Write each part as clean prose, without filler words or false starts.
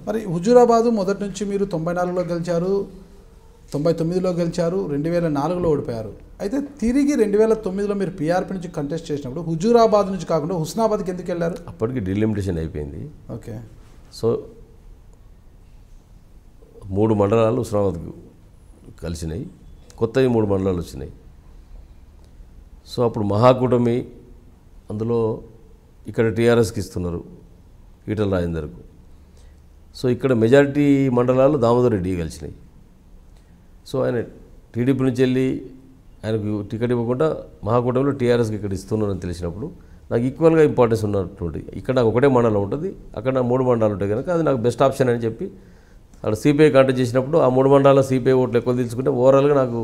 మరి హుజూరాబాదు మొదటి నుంచి మీరు 94లో గెలిచారు, 99లో గెలిచారు, 2004లో ఓడిపోయారు. అయితే తిరిగి 2009లో మీరు పీఆర్పీ నుంచి కంటెస్ట్ చేసినప్పుడు హుజూరాబాద్ నుంచి కాకుండా హుస్నాబాద్కి ఎందుకు వెళ్ళారు? అప్పటికి డిలిమిటేషన్ అయిపోయింది. ఓకే. సో 3 మండలాలు హుస్నాబాద్కు కలిసినాయి, కొత్తవి 3 మండలాలు వచ్చినాయి. సో అప్పుడు మహాకూటమి అందులో ఇక్కడ టీఆర్ఎస్కి ఇస్తున్నారు, ఈటల రాజేందర్కు. సో ఇక్కడ మెజారిటీ మండలాలు దామోదర్ రెడ్డి కలిసినాయి. సో ఆయన టీడీపీ నుంచి వెళ్ళి ఆయనకు టికెట్ ఇవ్వకుండా మహాకూటమిలో టీఆర్ఎస్కి ఇక్కడ ఇస్తున్నారని తెలిసినప్పుడు నాకు ఈక్వల్గా ఇంపార్టెన్స్ ఉన్నటువంటి ఇక్కడ నాకు ఒకటే మండలం ఉంటుంది, అక్కడ నాకు 3 మండలాలు ఉంటాయి కనుక అది నాకు బెస్ట్ ఆప్షన్ అని చెప్పి అక్కడ సిపిఐ కాంటెస్ట్ చేసినప్పుడు ఆ 3 మండలాల సిపిఐ ఓట్లు ఎక్కువ తీసుకుంటే ఓవరాల్గా నాకు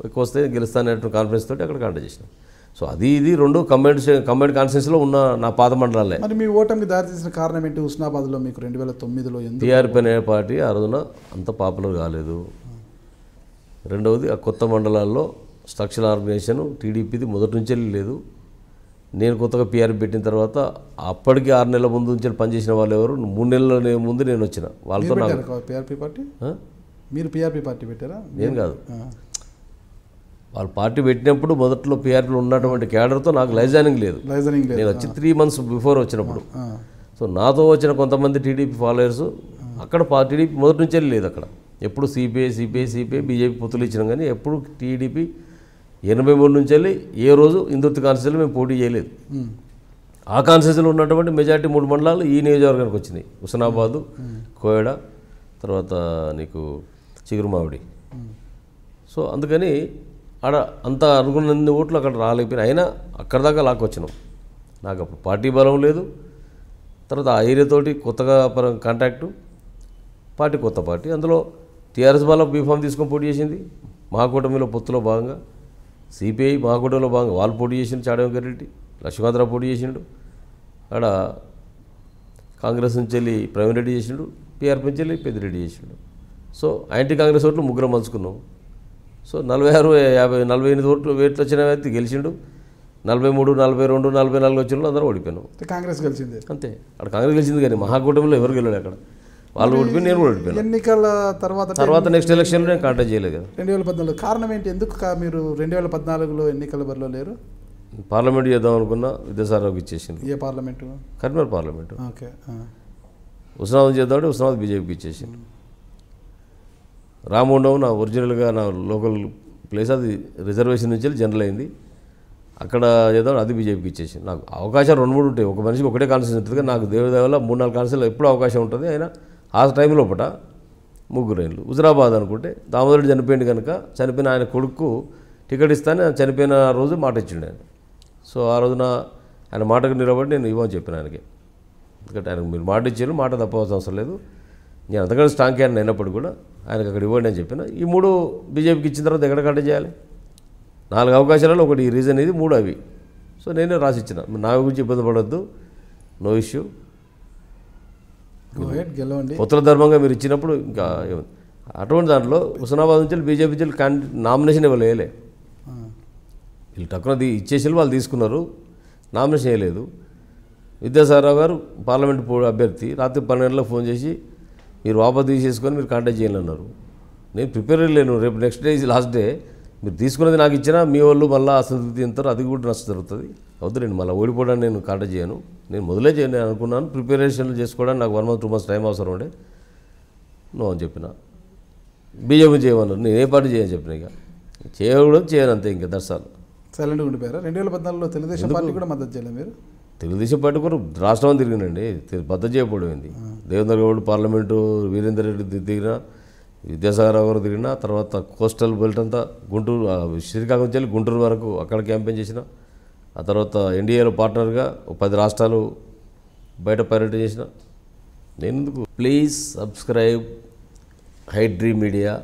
ఎక్కువ వస్తే గెలుస్తాననే కాన్ఫిడెన్స్ తోటి అక్కడ కాంటెస్ట్ చేసినాం. సో అది ఇది 2 కంబైండ్ కాన్స్టిట్యూన్సీలో ఉన్న నా పాత మండలాలే. మరి మీ ఓటమికి దారితీసిన కారణం ఏంటి? హుస్నాబాద్లో మీకు 2009లో టీఆర్పీ అనే పార్టీ ఆ రోజున అంత పాపులర్ కాలేదు. రెండవది ఆ కొత్త మండలాల్లో స్ట్రక్చరల్ ఆర్గనైజేషన్ టీడీపీది మొదటి నుంచే లేదు. నేను కొత్తగా పీఆర్పీ పెట్టిన తర్వాత అప్పటికి 6 నెలల ముందు నుంచి పనిచేసిన వాళ్ళు ఎవరు 3 నెలల ముందు నేను వచ్చిన వాళ్ళతో పీఆర్పీ పార్టీ. మీరు పీఆర్పీ పార్టీ పెట్టారా? నేను కాదు, వాళ్ళు పార్టీ పెట్టినప్పుడు మొదట్లో పీఆర్పీలో ఉన్నటువంటి క్యాడర్తో నాకు లైజానింగ్ లేదు. నేను వచ్చి 3 మంత్స్ బిఫోర్ వచ్చినప్పుడు. సో నాతో వచ్చిన కొంతమంది టీడీపీ ఫాలోయర్స్ అక్కడ టీడీపీ మొదటి నుంచే లేదు. అక్కడ ఎప్పుడు సిపిఐ బీజేపీ పొత్తులు ఇచ్చినాం కానీ ఎప్పుడు టీడీపీ 83 నుంచి వెళ్ళి ఏ రోజు ఇందుర్తి కాన్స్టిట్యూన్సీలో మేము పోటీ చేయలేదు. ఆ కాన్స్టిట్యూన్సీలో ఉన్నటువంటి మెజారిటీ 3 మండలాలు ఈ నియోజకవర్గానికి వచ్చినాయి, హుస్నాబాదు, కోయడ, తర్వాత నీకు చిగురుమావిడి. సో అందుకని ఆడ అంత అనుకున్న ఓట్లు అక్కడ రాలేకపోయినా అయినా అక్కడ దాకా లాక్కొచ్చినాం. నాకు అప్పుడు పార్టీ బలం లేదు, తర్వాత ఆ ఏరియాతోటి కొత్తగా కాంటాక్టు, పార్టీ కొత్త పార్టీ, అందులో టీఆర్ఎస్ వాళ్ళ బీఫామ్ తీసుకొని పోటీ చేసింది. మహాకూటమిలో పొత్తులో భాగంగా సిపిఐ మహాకూటమిలో భాగంగా వాళ్ళు పోటీ చేసిండు, చాడవెంకర్ రెడ్డి, లక్ష్మీకాంతరావు పోటీ చేసిండు, ఆడ కాంగ్రెస్ నుంచి వెళ్ళి ప్రవీణ్ రెడ్డి చేసిండు, పీఆర్పీ నుంచి వెళ్ళి పెద్దిరెడ్డి చేసిండు. సో యాంటీ కాంగ్రెస్ ఓట్లు 3 పంచుకున్నాం. సో 46, 50, 48 ఓట్లు వేట్లు వచ్చిన వ్యక్తి గెలిచిండు. 43, 42, 44 వచ్చిన అందరూ ఓడిపోయాను. కాంగ్రెస్ గెలిచింది అంతే. అక్కడ కాంగ్రెస్ గెలిచింది కానీ మహాకూటమిలో ఎవరు గెలలేదు. అక్కడ వాళ్ళు ఓడిపోయి నేను కూడా ఓడిపోయాను. ఎన్నికల తర్వాత నెక్స్ట్ ఎలక్షన్లో నేను కాంటాక్ట్ చేయలేదు కదా. 2014 కారణం ఏంటి? ఎందుకు మీరు 2014లో ఎన్నికల బరిలో లేరు? పార్లమెంట్ చేద్దాం అనుకున్నా, విద్యాసాగర్కి ఇచ్చేసింది. ఏ parliament? Karimnagar parliament. Okay. Husnabad చేద్దామంటే హుస్నాబాద్ బీజేపీకి ఇచ్చేసింది. రామగుండం నా ఒరిజినల్గా నా లోకల్ ప్లేస్, అది రిజర్వేషన్ నుంచి జనరల్ అయింది. అక్కడ చేద్దాం, అది బీజేపీకి ఇచ్చేసింది. నాకు అవకాశాలు 2, 3 ఉంటాయి. ఒక మనిషికి ఒకటే కాన్స్టిట్యూన్సీ ఉంటుంది కానీ నాకు దేవుడి వల్ల 3, 4 కాన్స్టిట్యూన్సీలో ఎప్పుడు అవకాశం ఉంటుంది. అయినా ఆ టైంలో 3 ఏళ్ళు హుజురాబాద్ అనుకుంటే దామోదర్ రెడ్డి చనిపోయింది కనుక చనిపోయిన ఆయన కొడుకు టికెట్ ఇస్తాను, చనిపోయిన రోజు మాట ఇచ్చిండు ఆయన. సో ఆ రోజున ఆయన మాటకు నిలబడి నేను ఇవ్వని చెప్పిన ఆయనకి. ఎందుకంటే ఆయనకు మీరు మాట ఇచ్చారు, మాట తప్పవలసిన అవసరం లేదు, నేను అంతకంటే స్ట్రాంగ్ క్యాండిడేట్ అయినప్పుడు కూడా ఆయనకు అక్కడ ఇవ్వండి అని చెప్పిన. ఈ 3 బీజేపీకి ఇచ్చిన తర్వాత ఎక్కడ కంటే చేయాలి? 4 అవకాశాలలో ఒకటి ఈ రీజన్, ఇది 3 అవి. సో నేనే రాసి ఇచ్చిన, నా గురించి ఇబ్బంది పడొద్దు, నో ఇష్యూ, పొత్తుల ధర్మంగా మీరు ఇచ్చినప్పుడు ఇంకా ఏముంది. అటువంటి దాంట్లో హుస్నాబాద్ నుంచి బీజేపీ నుంచి నామినేషన్ ఇవ్వలేలే. వీళ్ళు టక్కున ఇచ్చేసి వాళ్ళు తీసుకున్నారు, నామినేషన్ వేయలేదు. విద్యాసాగర్ గారు పార్లమెంట్ అభ్యర్థి రాత్రి 12 గంటలకు ఫోన్ చేసి మీరు వాపసు తీసేసుకొని మీరు కాంటాక్ట్ చేయాలి అన్నారు. నేను ప్రిపేర్ లేను, రేపు నెక్స్ట్ డే లాస్ట్ డే, మీరు తీసుకున్నది నాకు ఇచ్చినా మీ వాళ్ళు మళ్ళీ అసంతృప్తి తింటారు, అది కూడా నష్టం జరుగుతుంది. అవుతుంది మళ్ళీ ఓడిపోవడానికి నేను కాంటాక్ట్ చేయను, నేను మొదలే చేయను అనుకున్నాను. ప్రిపరేషన్లు చేసుకోవడానికి నాకు 1 month 2 months టైం అవసరం ఉండే, నువ్వు అని చెప్పిన. బీజేపీ చేయమన్నారు, నేను ఏ పార్టీ చేయని చెప్పిన, ఇక చేయకూడదు చేయను అంతే, ఇంకా దర్శాలు సైలెంట్గా ఉండిపోయారా? 2014లో తెలుగుదేశం పార్టీ కూడా మద్దతు చేయలేదు మీరు? తెలుగుదేశం పార్టీ కూడా రాష్ట్రం అని తిరిగినండి, మద్దతు చేయకపోయింది. దేవేంద్ర గౌడ్ పార్లమెంటు, వీరేందర్ రెడ్డి తిరిగినా, విద్యాసాగర్ గారు తిరిగినా, తర్వాత కోస్టల్ బెల్ట్ అంతా గుంటూరు, శ్రీకాకుళం నుంచి వెళ్ళి గుంటూరు వరకు అక్కడ క్యాంపెయిన్ చేసిన. ఆ తర్వాత ఎన్డీఏలో పార్ట్నర్గా 10 రాష్ట్రాలు బయట పర్యటన చేసిన. నేను ఎందుకు? Please subscribe high dream media.